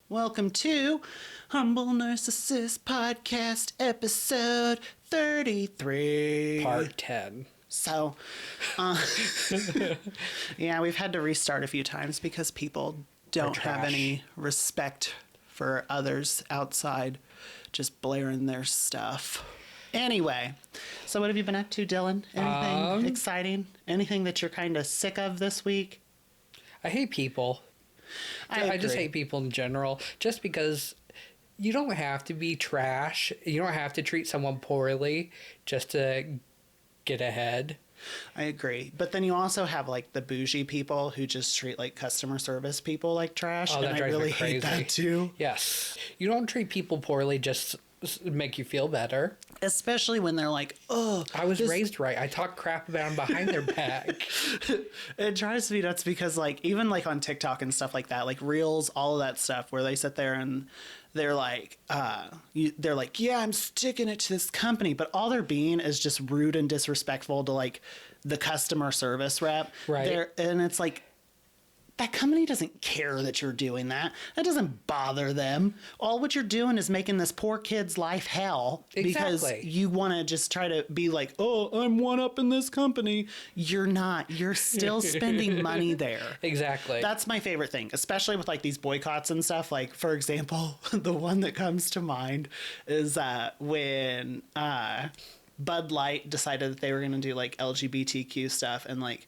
Welcome to Humble Narcissist Podcast episode 33. Part 10. So, yeah, we've had to restart a few times because people don't have any respect for others outside just blaring their stuff. Anyway, so what have you been up to, Dylan? Anything exciting? Anything that you're kind of sick of this week? I hate people. I just hate people in general. Just because you don't have to be trash. You don't have to treat someone poorly just to get ahead. I agree. But then you also have like the bougie people who just treat like customer service people like trash. Oh, that and I drives really me crazy. hate that too. Yes. You don't treat people poorly just to make you feel better. Especially when they're like, oh. I was raised right. I talk crap about them behind their back. It drives me nuts because like even like on TikTok and stuff like that, like Reels, all of that stuff where they sit there and they're like, yeah, I'm sticking it to this company. But all they're being is just rude and disrespectful to like the customer service rep. Right. And it's like, that company doesn't care that you're doing that. That doesn't bother them. All what you're doing is making this poor kid's life hell. Because you want to just try to be like, oh, I'm one up in this company. You're not. You're still spending money there. Exactly. That's my favorite thing, especially with like these boycotts and stuff. Like, for example, the one that comes to mind is when Bud Light decided that they were going to do like LGBTQ stuff, and like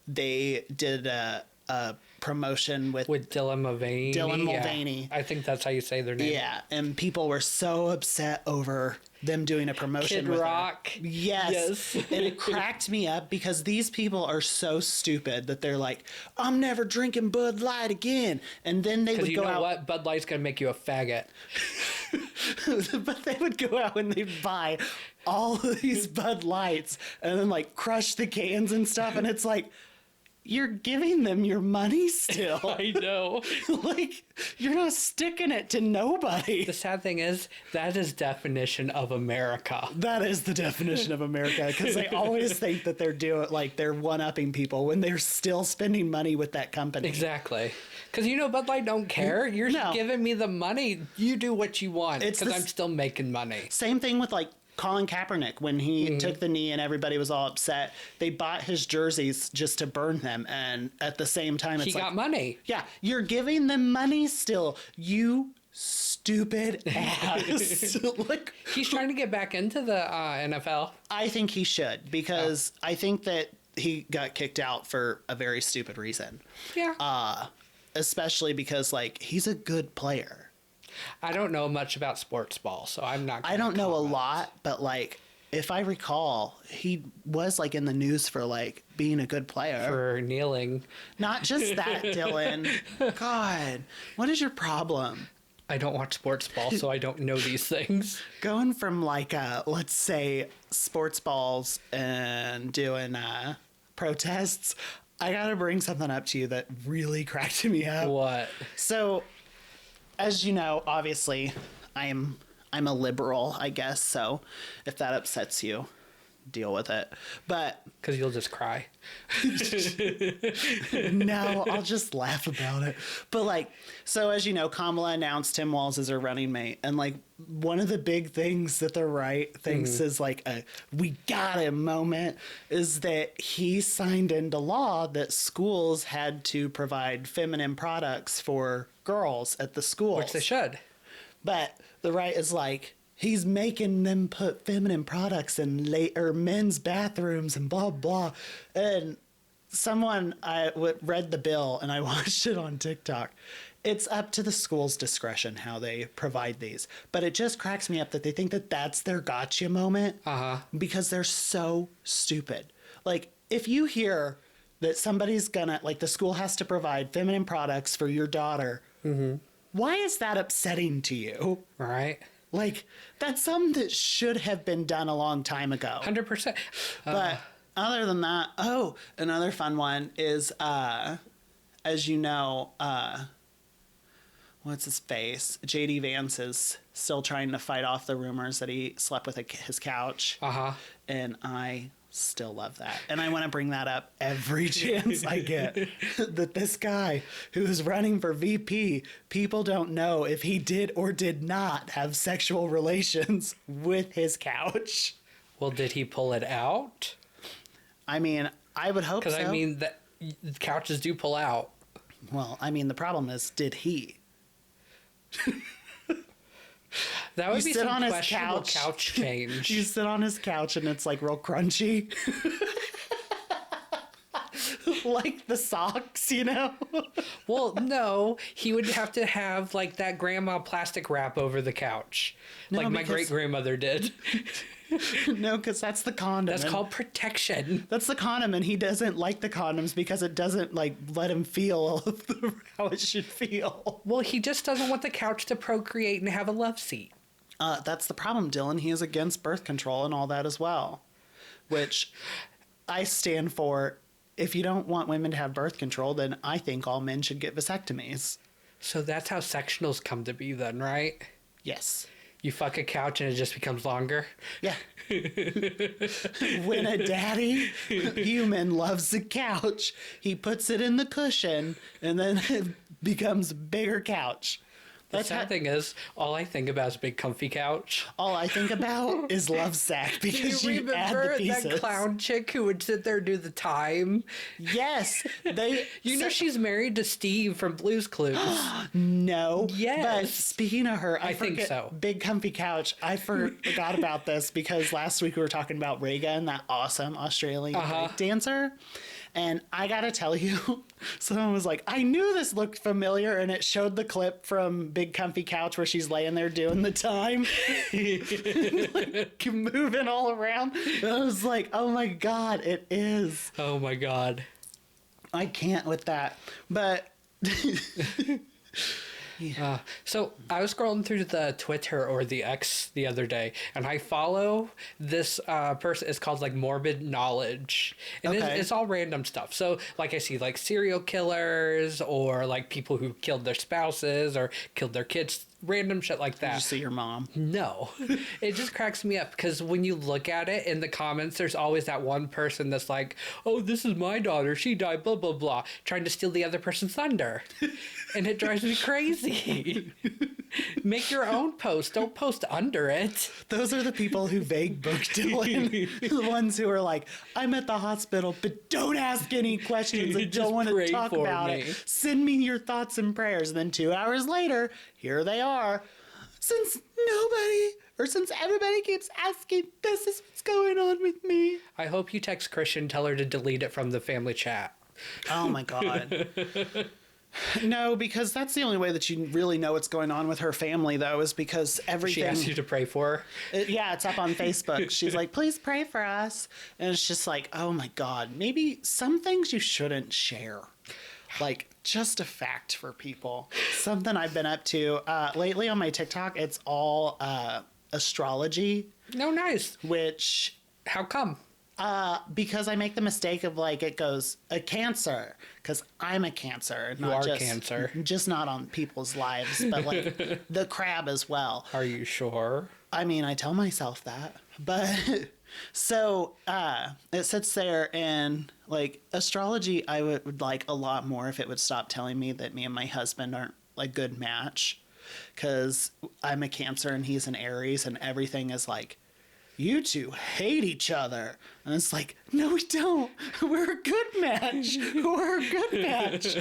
they did a promotion with Dylan Mulvaney. Dylan Mulvaney. Yeah, I think that's how you say their name. Yeah, and people were so upset over them doing a promotion Kid with Rock. her. Yes. And it cracked me up because these people are so stupid that they're like, I'm never drinking Bud Light again. And then they would go out. Because you know what? Bud Light's going to make you a faggot. But they would go out and they'd buy all of these Bud Lights and then like crush the cans and stuff. And it's like, you're giving them your money still. I know. Like, you're not sticking it to nobody. The sad thing is, that is definition of America. That is the definition of America, because they always think that they're doing, like, they're one-upping people when they're still spending money with that company. Exactly. Because, you know, Bud Light don't care. You're giving me the money. You do what you want, because I'm still making money. Same thing with, like, Colin Kaepernick, when he took the knee and everybody was all upset, they bought his jerseys just to burn them. And at the same time, he got money. Yeah, you're giving them money still. You stupid ass. Like, he's trying to get back into the NFL. I think he should, because I think that he got kicked out for a very stupid reason. Yeah. Especially because, like, he's a good player. I don't know much about sports ball, so I'm not gonna I don't know a comment. lot, but like if I recall, he was like in the news for like being a good player. For kneeling. Not just that, Dylan. God, what is your problem? I don't watch sports ball, so I don't know these things. Going from like let's say sports balls and doing protests, I gotta bring something up to you that really cracked me up. What? So, as you know, obviously, I'm a liberal, I guess. So, if that upsets you, deal with it. But because you'll just cry. No, I'll just laugh about it. But like, so as you know, Kamala announced Tim Walz as her running mate, and like one of the big things that the right thinks is like a "we got him" moment is that he signed into law that schools had to provide feminine products for girls at the schools, Which they should. But the right is like, he's making them put feminine products in men's bathrooms and blah, blah. And I read the bill and I watched it on TikTok. It's up to the school's discretion how they provide these. But it just cracks me up that they think that that's their gotcha moment. Because they're so stupid. Like, if you hear that somebody's gonna, like, the school has to provide feminine products for your daughter, why is that upsetting to you? Right. Like, that's something that should have been done a long time ago. 100%. But other than that, another fun one is, as you know, what's his face? J.D. Vance is still trying to fight off the rumors that he slept with his couch. And I Still love that. And I want to bring that up every chance I get. That this guy who is running for VP, people don't know if he did or did not have sexual relations with his couch. Well, did he pull it out? I mean, I would hope so. Because, I mean, the couches do pull out. Well, I mean, the problem is, did he? That would be some questionable couch change. You sit on his couch and it's like real crunchy. Like the socks, you know? Well, no, he would have to have like that grandma plastic wrap over the couch. No, like my great-grandmother did. No, because that's the condom. That's called protection. That's the condom, and he doesn't like the condoms because it doesn't like let him feel how it should feel. Well, he just doesn't want the couch to procreate and have a love seat. That's the problem, Dylan. He is against birth control and all that as well, which I stand for. If you don't want women to have birth control, then I think all men should get vasectomies. So that's how sectionals come to be then, right? Yes. You fuck a couch and it just becomes longer? Yeah. When a daddy human loves the couch, he puts it in the cushion and then it becomes a bigger couch. The sad thing is, all I think about is big comfy couch. All I think about is love sack because you you add the remember pieces. that clown chick who would sit there and do the time? Yes. You know she's married to Steve from Blue's Clues. No. Yes. But speaking of her, I think so. Big comfy couch. I forgot about this because last week we were talking about Reagan, that awesome Australian break dancer. And I gotta tell you, someone was like, I knew this looked familiar, and it showed the clip from Big Comfy Couch where she's laying there doing the time, like, moving all around. And I was like, oh my God, it is. Oh my God. I can't with that. But so I was scrolling through the Twitter or the X the other day, and I follow this person. It's called like Morbid Knowledge, and it's all random stuff. So like I see like serial killers or like people who killed their spouses or killed their kids. Random shit like that. Did you see your mom? No. It just cracks me up because when you look at it in the comments, there's always that one person that's like, oh, this is my daughter. She died, blah, blah, blah, trying to steal the other person's thunder. And it drives me crazy. Make your own post. Don't post under it. Those are the people who vague book Dylan. The ones who are like, I'm at the hospital, but don't ask any questions and don't want to talk about it. Send me your thoughts and prayers. And then 2 hours later, here they are. Since everybody keeps asking, this is what's going on with me. I hope you text Christian, tell her to delete it from the family chat. Oh my God. No, because that's the only way that you really know what's going on with her family, though, is because everything... She asked you to pray for her? Yeah, it's up on Facebook. She's like, please pray for us. And it's just like, oh my God, maybe some things you shouldn't share. Like, just a fact for people. Something I've been up to lately on my TikTok, it's all astrology. No, nice. Which... How come? Because I make the mistake of like, it goes a Cancer, because I'm a Cancer. You are Cancer. Just not on people's lives, but like the crab as well. Are you sure? I mean, I tell myself that. But so it sits there and like astrology, I would like a lot more if it would stop telling me that me and my husband aren't a good match. Because I'm a Cancer and he's an Aries and everything is like, you two hate each other. And it's like, no, we don't. We're a good match. We're a good match.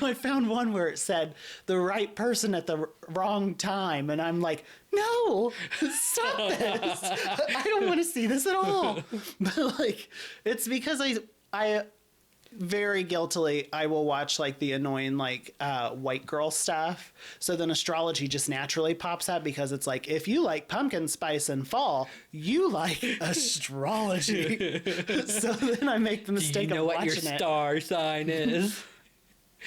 I found one where it said the right person at the wrong time. And I'm like, no, stop this. I don't want to see this at all. But like, it's because I very guiltily, I will watch like the annoying like white girl stuff. So then astrology just naturally pops up because it's like, if you like pumpkin spice and fall, you like astrology. So then I make the mistake of watching it. Do you know what your star sign is?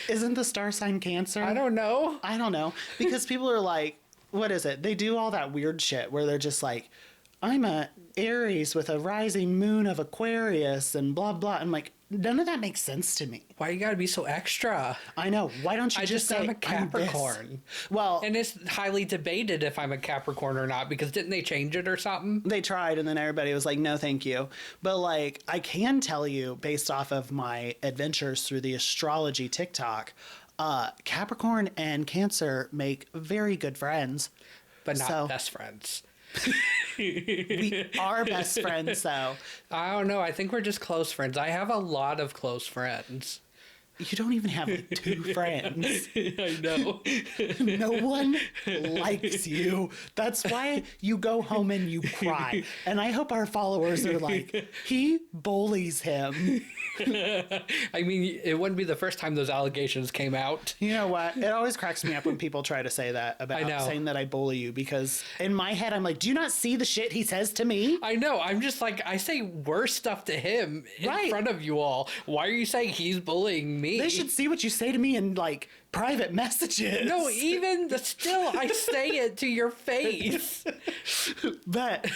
Isn't the star sign Cancer? I don't know. Because people are like, what is it? They do all that weird shit where they're just like, I'm a Aries with a rising moon of Aquarius and blah, blah. I'm like, none of that makes sense to me. Why you gotta be so extra? I know. Why don't you just say I'm a Capricorn? Well, and it's highly debated if I'm a Capricorn or not, because didn't they change it or something? they tried, and then everybody was like, no, thank you. But, like, I can tell you, based off of my adventures through the astrology TikTok, Capricorn and Cancer make very good friends. But not best friends. We are best friends, though. I don't know. I think we're just close friends. I have a lot of close friends. You don't even have like 2 friends. I know. No one likes you. That's why you go home and you cry. And I hope our followers are like, he bullies him. I mean, it wouldn't be the first time those allegations came out. You know what? It always cracks me up when people try to say that about saying that I bully you, because in my head, I'm like, do you not see the shit he says to me? I know. I'm just like, I say worse stuff to him in front of you all. Why are you saying he's bullying me? They should see what you say to me in like private messages. No, still, I say it to your face. But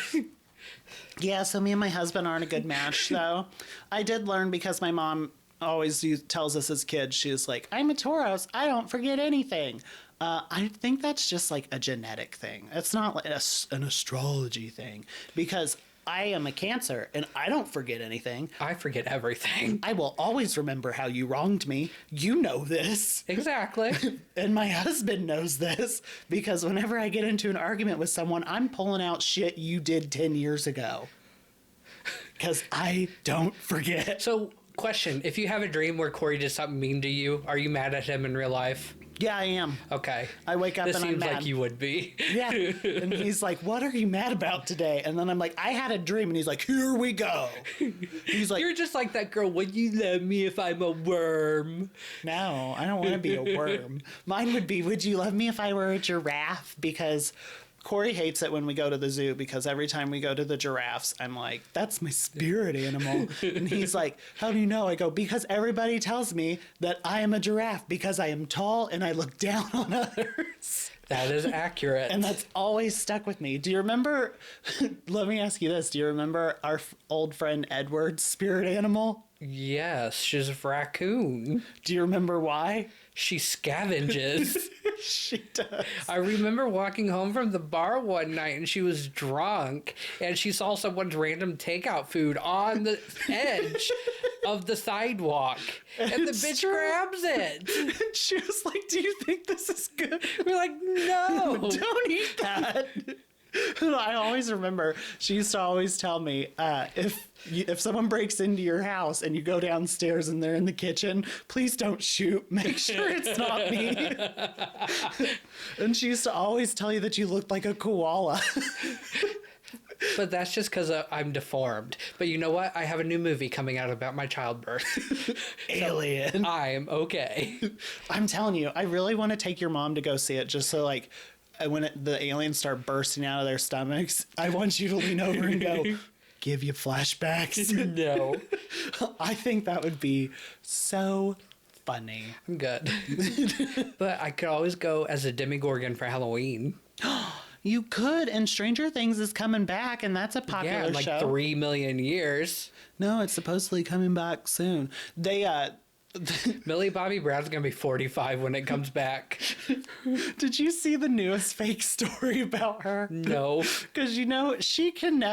yeah, so me and my husband aren't a good match, though. I did learn, because my mom always tells us as kids, she's like, I'm a Taurus, I don't forget anything. I think that's just like a genetic thing. It's not like an astrology thing, because I am a Cancer and I don't forget anything. I forget everything. I will always remember how you wronged me. You know this. Exactly. And my husband knows this, because whenever I get into an argument with someone, I'm pulling out shit you did 10 years ago. Because I don't forget. So, question. If you have a dream where Corey did something mean to you, are you mad at him in real life? Yeah, I am. Okay. I wake up and I'm mad. This seems like you would be. Yeah. And he's like, what are you mad about today? And then I'm like, I had a dream. And he's like, here we go. He's like, you're just like that girl. Would you love me if I'm a worm? No, I don't want to be a worm. Mine would be, would you love me if I were a giraffe? Because Corey hates it when we go to the zoo, because every time we go to the giraffes, I'm like, that's my spirit animal. And he's like, how do you know? I go, because everybody tells me that I am a giraffe because I am tall and I look down on others. That is accurate. And that's always stuck with me. Do you remember, let me ask you this, do you remember our old friend Edward's spirit animal? Yes, she's a raccoon. Do you remember why? She scavenges. She does. I remember walking home from the bar one night and she was drunk and she saw someone's random takeout food on the edge of the sidewalk. And the bitch grabs it. And she was like, do you think this is good? We're like, no. Don't eat that. And I always remember, she used to always tell me, if someone breaks into your house and you go downstairs and they're in the kitchen, please don't shoot. Make sure it's not me. And she used to always tell you that you looked like a koala. But that's just because I'm deformed. But you know what? I have a new movie coming out about my childbirth. Alien. So I'm okay. I'm telling you, I really want to take your mom to go see it, just so like when the aliens start bursting out of their stomachs, I want you to lean over and go, give you flashbacks. No. I think that would be so funny. I'm good. But I could always go as a Demogorgon for Halloween. You could, and Stranger Things is coming back, and that's a popular show. Yeah, like 3 million years. No, it's supposedly coming back soon. They, Millie Bobby Brown's gonna be 45 when it comes back. Did you see the newest fake story about her? No. Because, she can...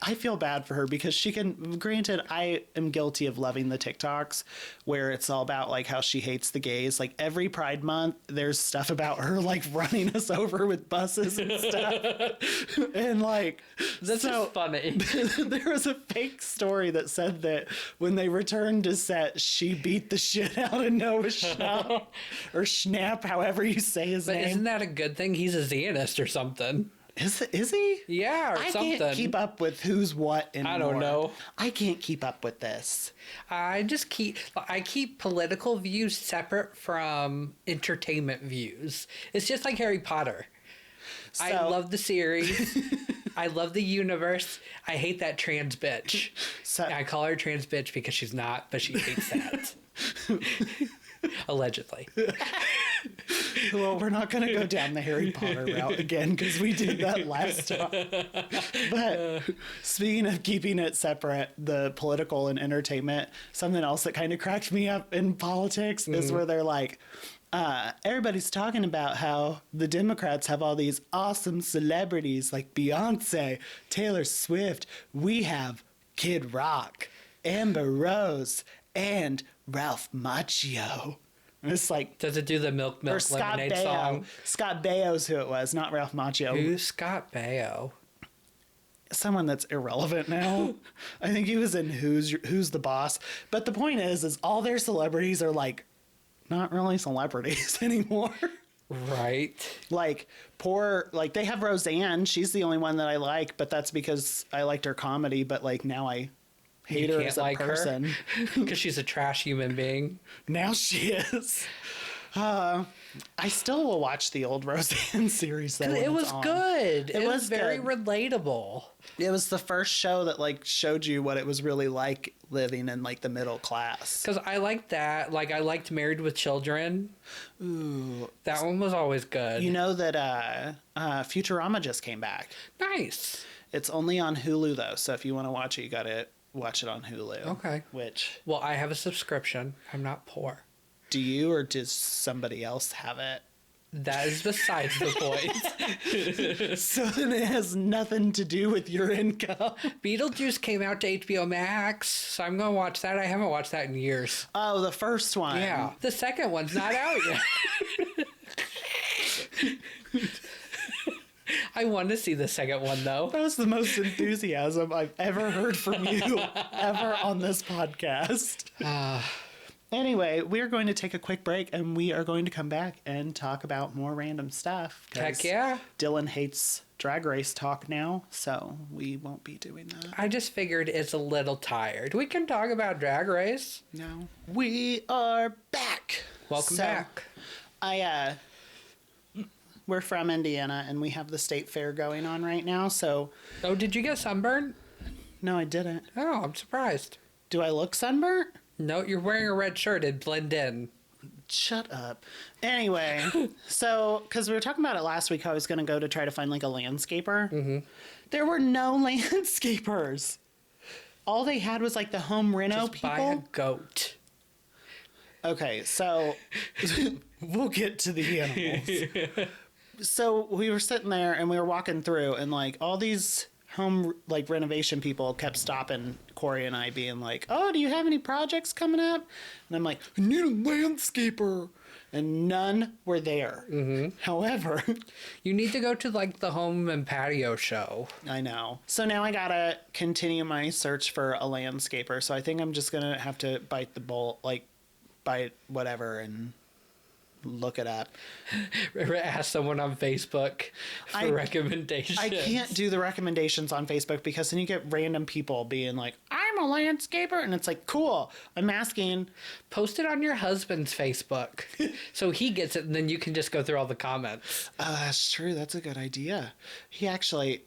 I feel bad for her, because she can... Granted, I am guilty of loving the TikToks where it's all about, like, how she hates the gays. Like, every Pride Month, there's stuff about her, like, running us over with buses and stuff. And, like... That's so funny. There was a fake story that said that when they returned to set, she beat the shit out of Noah Schnapp. Or Schnapp, however you say his name. But isn't that a good thing? He's a Zionist or something. Is he? Yeah, or something. I can't keep up with who's what anymore. I don't know. I can't keep up with this. I keep political views separate from entertainment views. It's just like Harry Potter. So, I love the series. I love the universe. I hate that trans bitch. So, I call her trans bitch because she's not, but she hates that. Allegedly. Well, we're not going to go down the Harry Potter route again because we did that last time. But speaking of keeping it separate, the political and entertainment, something else that kind of cracked me up in politics is where they're like, everybody's talking about how the Democrats have all these awesome celebrities like Beyonce, Taylor Swift. We have Kid Rock, Amber Rose, and Ralph Macchio. And it's like, does it do the Milk Lemonade song? Scott Baio's who it was, not Ralph Macchio. Who's Scott Baio? Someone that's irrelevant now. I think he was in Who's the Boss. But the point is all their celebrities are like not really celebrities anymore. Right. Like they have Roseanne. She's the only one that I like, but that's because I liked her comedy. But like now I hate her as a person because she's a trash human being. Now she is. I still will watch the old Roseanne series though. It was good. It was very relatable. It was the first show that like showed you what it was really like living in like the middle class. Because I liked that. Like I liked Married with Children. Ooh, that one was always good. You know that Futurama just came back. Nice. It's only on Hulu though, so if you want to watch it, you got to watch it on Hulu. Okay. Well, I have a subscription. I'm not poor. Do you, or does somebody else have it? That is besides the point. So then it has nothing to do with your income. Beetlejuice came out to HBO Max, so I'm going to watch that. I haven't watched that in years. Oh, the first one. Yeah. The second one's not out yet. I want to see the second one, though. That was the most enthusiasm I've ever heard from you, ever on this podcast. Anyway, we're going to take a quick break, and we are going to come back and talk about more random stuff. Heck yeah. Dylan hates Drag Race talk now, so we won't be doing that. I just figured it's a little tired. We can talk about Drag Race. No. We are back. Welcome back. We're from Indiana, and we have the state fair going on right now, so... Oh, did you get sunburned? No, I didn't. Oh, I'm surprised. Do I look sunburnt? No, you're wearing a red shirt. It'd blend in. Shut up. Anyway, so, because we were talking about it last week, how I was going to go to try to find, like, a landscaper. Mm-hmm. There were no landscapers. All they had was, like, the home reno people. Buy a goat. Okay, so we'll get to the animals. So we were sitting there and we were walking through, and like all these home like renovation people kept stopping Corey and I, being like, "Oh, do you have any projects coming up?" And I'm like, "I need a landscaper," and none were there. Mm-hmm. However, you need to go to like the home and patio show. I know. So now I gotta continue my search for a landscaper. So I think I'm just gonna have to bite the bullet, like bite whatever, and look it up. Ask someone on Facebook for recommendations. I can't do the recommendations on Facebook because then you get random people being like, "I'm a landscaper," and it's like, cool. I'm asking. Post it on your husband's Facebook so he gets it, and then you can just go through all the comments. That's true. That's a good idea. He actually,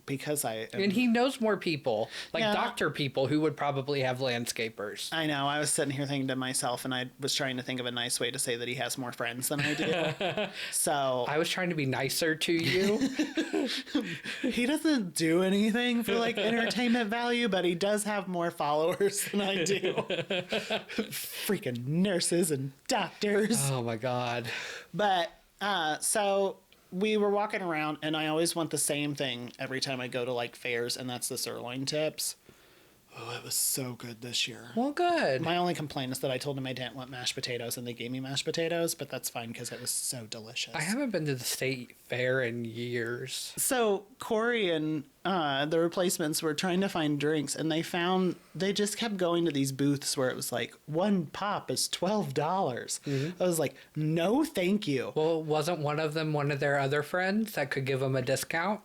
because and he knows more people, like doctor people who would probably have landscapers. I know. I was sitting here thinking to myself, and I was trying to think of a nice way to say that he has more friends than I do. So I was trying to be nicer to you. He doesn't do anything for like entertainment value, but he does have more followers than I do. Freaking nurses and doctors. Oh my God. But so we were walking around, and I always want the same thing every time I go to like fairs, and that's the sirloin tips. Oh, it was so good this year. Well, good. My only complaint is that I told them I didn't want mashed potatoes, and they gave me mashed potatoes, but that's fine because it was so delicious. I haven't been to the state fair in years. So Corey and the replacements were trying to find drinks, and they just kept going to these booths where it was like, one pop is $12. Mm-hmm. I was like, no, thank you. Well, wasn't one of them one of their other friends that could give them a discount?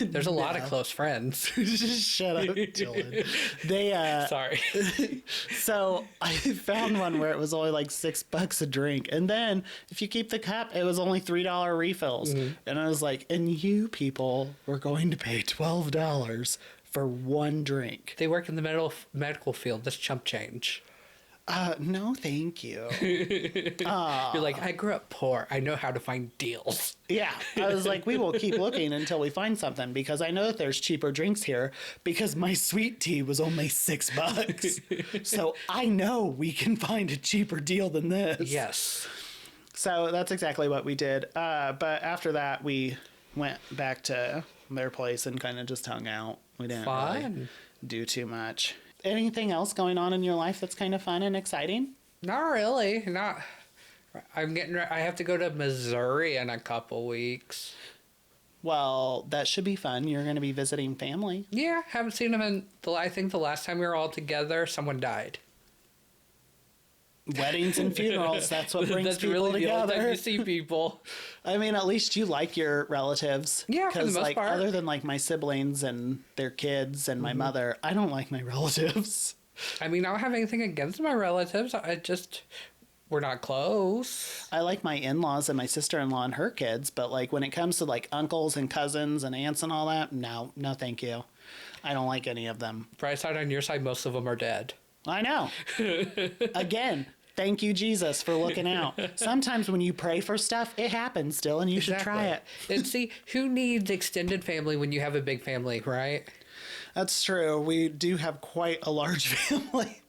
There's a lot of close friends. Just shut up, Dylan. Sorry. So I found one where it was only like $6 a drink, and then if you keep the cup, it was only $3 refills. Mm-hmm. And I was like, and you people were going to pay $12 for one drink. They work in the medical field. That's chump change. No, thank you. You're like, I grew up poor. I know how to find deals. Yeah, I was like, we will keep looking until we find something because I know that there's cheaper drinks here because my sweet tea was only $6. So I know we can find a cheaper deal than this. Yes. So that's exactly what we did. But after that, we went back to their place and kind of just hung out. We didn't really do too much. Anything else going on in your life that's kind of fun and exciting? Not really. I have to go to Missouri in a couple weeks. Well, that should be fun. You're going to be visiting family. Yeah, haven't seen them I think the last time we were all together, someone died. Weddings and funerals, that's what brings people really together. The only time you see people. I mean, at least you like your relatives. Yeah, for the most like, part. Other than like my siblings and their kids and my mother, I don't like my relatives. I mean, I don't have anything against my relatives. We're not close. I like my in-laws and my sister-in-law and her kids, but like when it comes to like uncles and cousins and aunts and all that, no, thank you. I don't like any of them. Bright side, on your side, most of them are dead. I know. Again, thank you, Jesus, for looking out. Sometimes when you pray for stuff, it happens still, and you should try it. And see, who needs extended family when you have a big family, right? That's true. We do have quite a large family.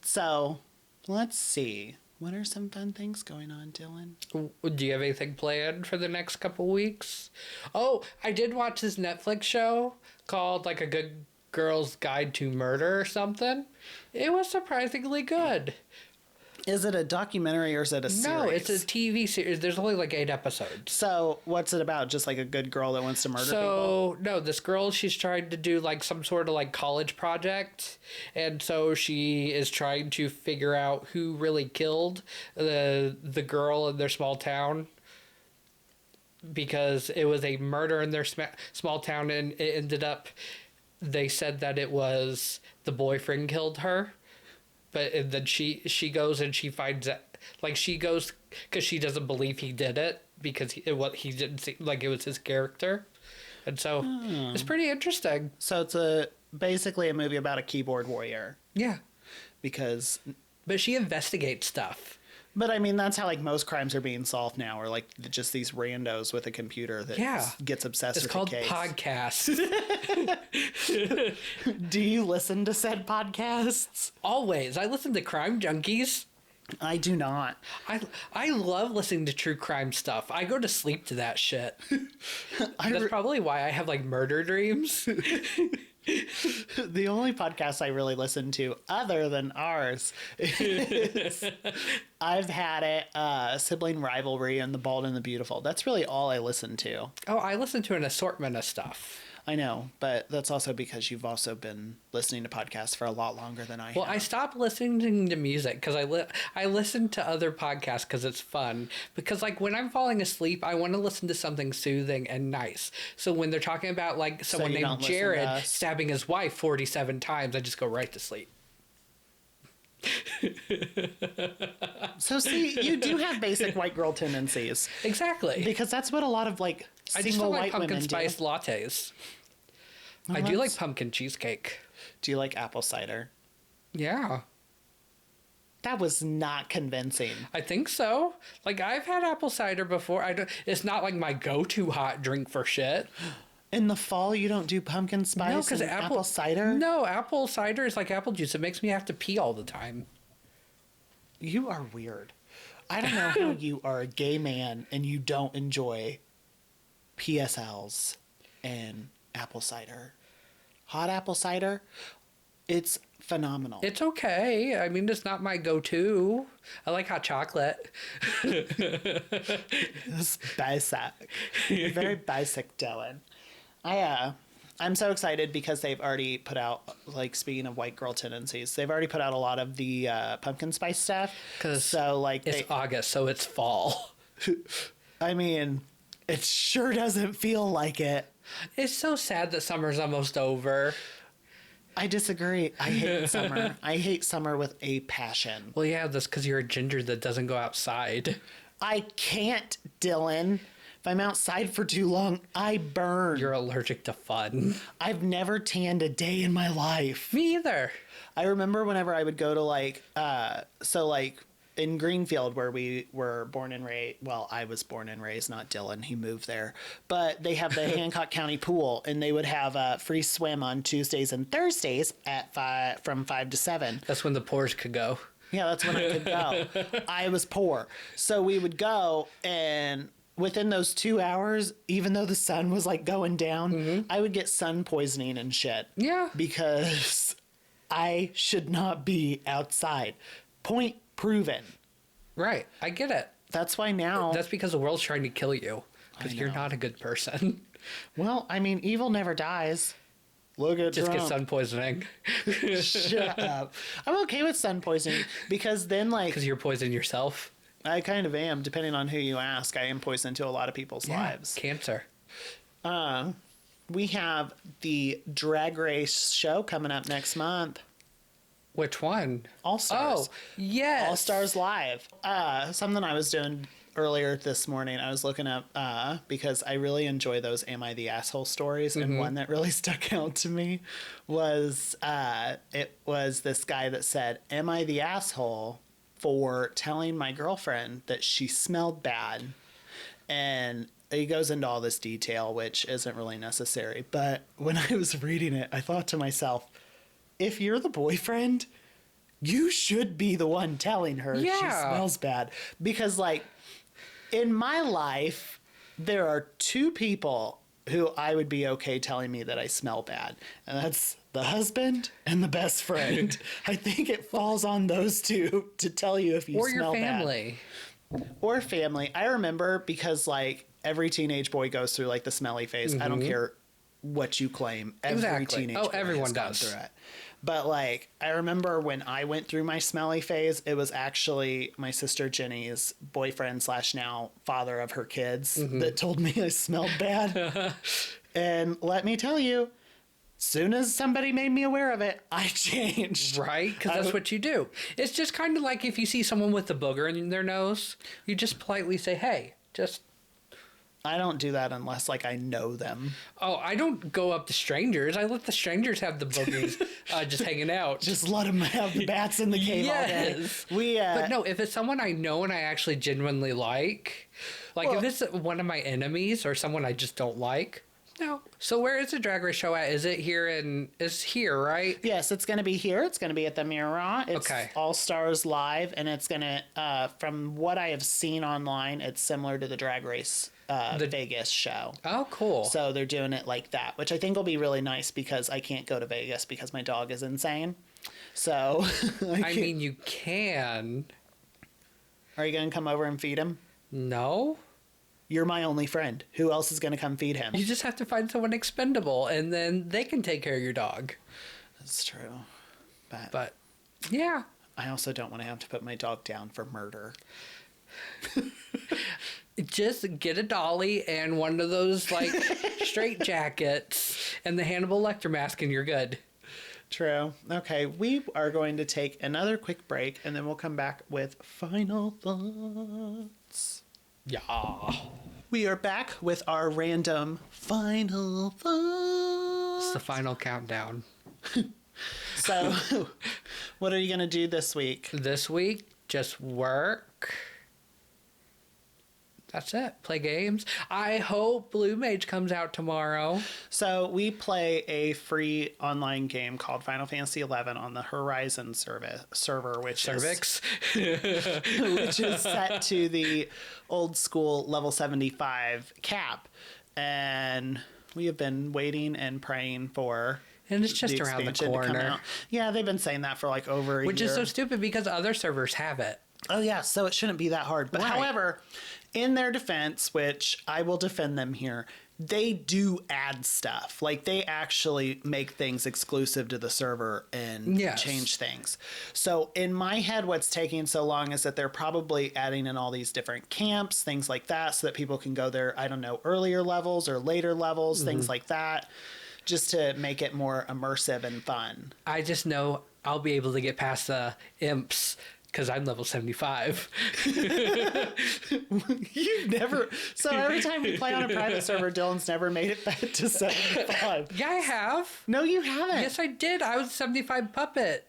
So let's see. What are some fun things going on, Dylan? Do you have anything planned for the next couple weeks? Oh, I did watch this Netflix show called like A Good Girl's Guide to Murder or something. It was surprisingly good. Is it a documentary or is it a series? No, it's a TV series. There's only like 8 episodes. So what's it about? Just like a good girl that wants to murder people? No, this girl, she's trying to do like some sort of like college project. And so she is trying to figure out who really killed the girl in their small town. Because it was a murder in their small town, and it ended up, they said that it was the boyfriend killed her. But then she goes and she finds out, like she goes because she doesn't believe he did it because he didn't seem like it was his character, and so it's pretty interesting. So it's basically a movie about a keyboard warrior. Yeah, but she investigates stuff. But I mean, that's how like most crimes are being solved now, or like just these randos with a computer that gets obsessed with a case. It's called podcasts. Do you listen to said podcasts? Always. I listen to Crime Junkies. I do not. I love listening to true crime stuff. I go to sleep to that shit. That's probably why I have like murder dreams. The only podcast I really listen to other than ours is I've Had It, Sibling Rivalry, and The Bald and the Beautiful. That's really all I listen to. Oh, I listen to an assortment of stuff. I know, but that's also because you've also been listening to podcasts for a lot longer than I have. Well, I stopped listening to music because I listen to other podcasts because it's fun. Because like when I'm falling asleep, I want to listen to something soothing and nice. So when they're talking about like someone named Jared stabbing his wife 47 times, I just go right to sleep. So see, you do have basic white girl tendencies. Exactly. Because that's what a lot of like single white women do. I just don't like pumpkin spice lattes. Well, I do like pumpkin cheesecake. Do you like apple cider? Yeah. That was not convincing. I think so. Like I've had apple cider before. It's not like my go-to hot drink for shit. In the fall, you don't do pumpkin spice and apple cider? No, apple cider is like apple juice. It makes me have to pee all the time. You are weird. I don't know how you are a gay man and you don't enjoy PSLs and apple cider. Hot apple cider, it's phenomenal. It's okay. I mean, it's not my go-to. I like hot chocolate. It's basic. Very basic, Dylan. I'm so excited because they've already put out, like, speaking of white girl tendencies, they've already put out a lot of the pumpkin spice stuff. So, like, it's August, so it's fall. I mean, it sure doesn't feel like it. It's so sad that summer's almost over. I disagree. I hate summer. I hate summer with a passion. Well, yeah, that's because you're a ginger that doesn't go outside. I can't, Dylan. If I'm outside for too long, I burn. You're allergic to fun. I've never tanned a day in my life. Me either. I remember whenever I would go to like, so like in Greenfield where we were born and raised, well, I was born and raised, not Dylan, he moved there, but they have the Hancock County pool, and they would have a free swim on Tuesdays and Thursdays at from 5 to 7. That's when the poors could go. Yeah, that's when I could go. I was poor. So we would go, and within those 2 hours, even though the sun was like going down, I would get sun poisoning and shit. Yeah. Because I should not be outside. Point proven. Right. I get it. That's why now... That's because the world's trying to kill you. Because you're not a good person. Well, I mean, evil never dies. Look at Just Trump. get sun poisoning. Shut up. I'm okay with sun poisoning because then, like... Because you're poisoning yourself. I kind of am, depending on who you ask. I am poison to a lot of people's lives. Cancer. We have the Drag Race show coming up next month. Which one? All Stars. Oh, yes. All Stars Live. Something I was doing earlier this morning, I was looking up because I really enjoy those Am I the Asshole stories, and one that really stuck out to me was it was this guy that said, "Am I the asshole for telling my girlfriend that she smelled bad?" And he goes into all this detail, which isn't really necessary. But when I was reading it, I thought to myself, if you're the boyfriend, you should be the one telling her she smells bad. Because, like, in my life, there are two people who I would be okay telling me that I smell bad. And that's the husband and the best friend. I think it falls on those two to tell you if you smell bad. Or your family. Or family. I remember because, like, every teenage boy goes through, like, the smelly phase. I don't care what you claim. Every teenage boy everyone has does. gone through it. But, like, I remember when I went through my smelly phase, it was actually my sister Jenny's boyfriend / now father of her kids that told me I smelled bad. And let me tell you, soon as somebody made me aware of it, I changed. Right? Because that's what you do. It's just kind of like if you see someone with a booger in their nose, you just politely say, hey, just... I don't do that unless, like, I know them. Oh, I don't go up to strangers. I let the strangers have the boogies just hanging out. Just let them have the bats in the cave all day. But no, if it's someone I know and I actually genuinely like if it's one of my enemies or someone I just don't like, no. So where is the Drag Race show at? Is it here it's here, right? Yes, it's going to be here. It's going to be at the Mirror. It's All Stars Live, and it's going to, from what I have seen online, it's similar to the Drag Race the Vegas show. Oh, cool. So they're doing it like that, which I think will be really nice because I can't go to Vegas because my dog is insane. So I mean, you can. Are you going to come over and feed him? No. You're my only friend. Who else is going to come feed him? You just have to find someone expendable, and then they can take care of your dog. That's true. But yeah. I also don't want to have to put my dog down for murder. Just get a dolly and one of those, like, straight jackets and the Hannibal Lecter mask, and you're good. True. Okay, we are going to take another quick break, and then we'll come back with final thoughts. Yeah. We are back with our random final thoughts. It's the final countdown. So, what are you going to do this week? This week, just work. That's it. Play games. I hope Blue Mage comes out tomorrow. So we play a free online game called Final Fantasy XI on the Horizon server, which is set to the old school level 75 cap. And we have been waiting and praying for... And it's just around the corner. Yeah, they've been saying that for like over a year. Which is so stupid because other servers have it. Oh, yeah, so it shouldn't be that hard. But however, in their defense, which I will defend them here, they do add stuff. Like, they actually make things exclusive to the server and change things. So, in my head, what's taking so long is that they're probably adding in all these different camps, things like that, so that people can go there, I don't know, earlier levels or later levels, things like that, just to make it more immersive and fun. I just know I'll be able to get past the imps. Because I'm level 75. You've never... So every time we play on a private server, Dylan's never made it back to 75. Yeah, I have. No, you haven't. Yes, I did. I was a 75 puppet.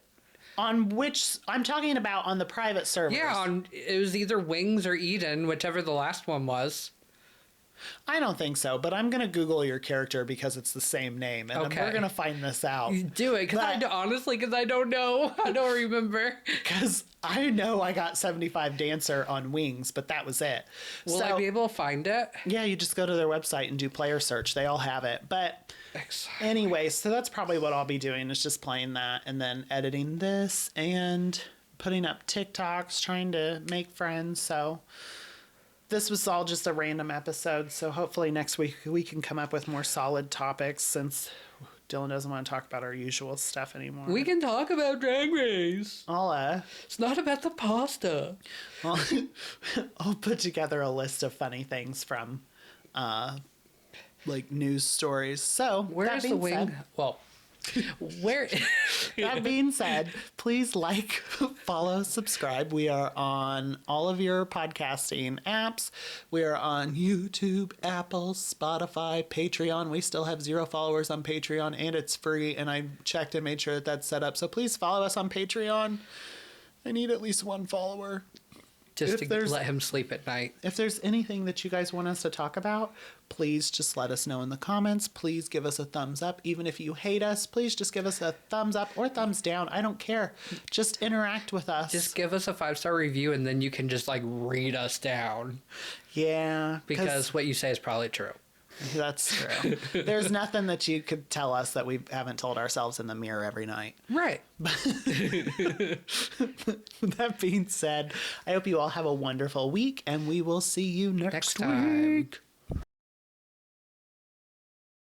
On which I'm talking about on the private servers. Yeah, it was either Wings or Eden, whichever the last one was. I don't think so, but I'm going to Google your character because it's the same name, and we're going to find this out. You do it, honestly, because I don't know. I don't remember. Because I know I got 75 Dancer on Wings, but that was it. Will I be able to find it? Yeah, you just go to their website and do player search. They all have it. But anyway, so that's probably what I'll be doing is just playing that and then editing this and putting up TikToks, trying to make friends. So this was all just a random episode, so hopefully next week we can come up with more solid topics since Dylan doesn't want to talk about our usual stuff anymore. We can talk about Drag Race. It's not about the pasta. I'll put together a list of funny things from like news stories. So where's the wing? Well, where that being said, please like, follow, subscribe. We are on all of your podcasting apps. We are on YouTube, Apple, Spotify, Patreon. We still have 0 followers on Patreon, and it's free, and I checked and made sure that that's set up. So please follow us on Patreon. I need at least 1 follower. Just to let him sleep at night. If there's anything that you guys want us to talk about, please just let us know in the comments. Please give us a thumbs up. Even if you hate us, please just give us a thumbs up or thumbs down. I don't care. Just interact with us. Just give us a 5-star review and then you can just like read us down. Yeah. Because what you say is probably true. That's true. There's nothing that you could tell us that we haven't told ourselves in the mirror every night. Right. That being said, I hope you all have a wonderful week, and we will see you next week.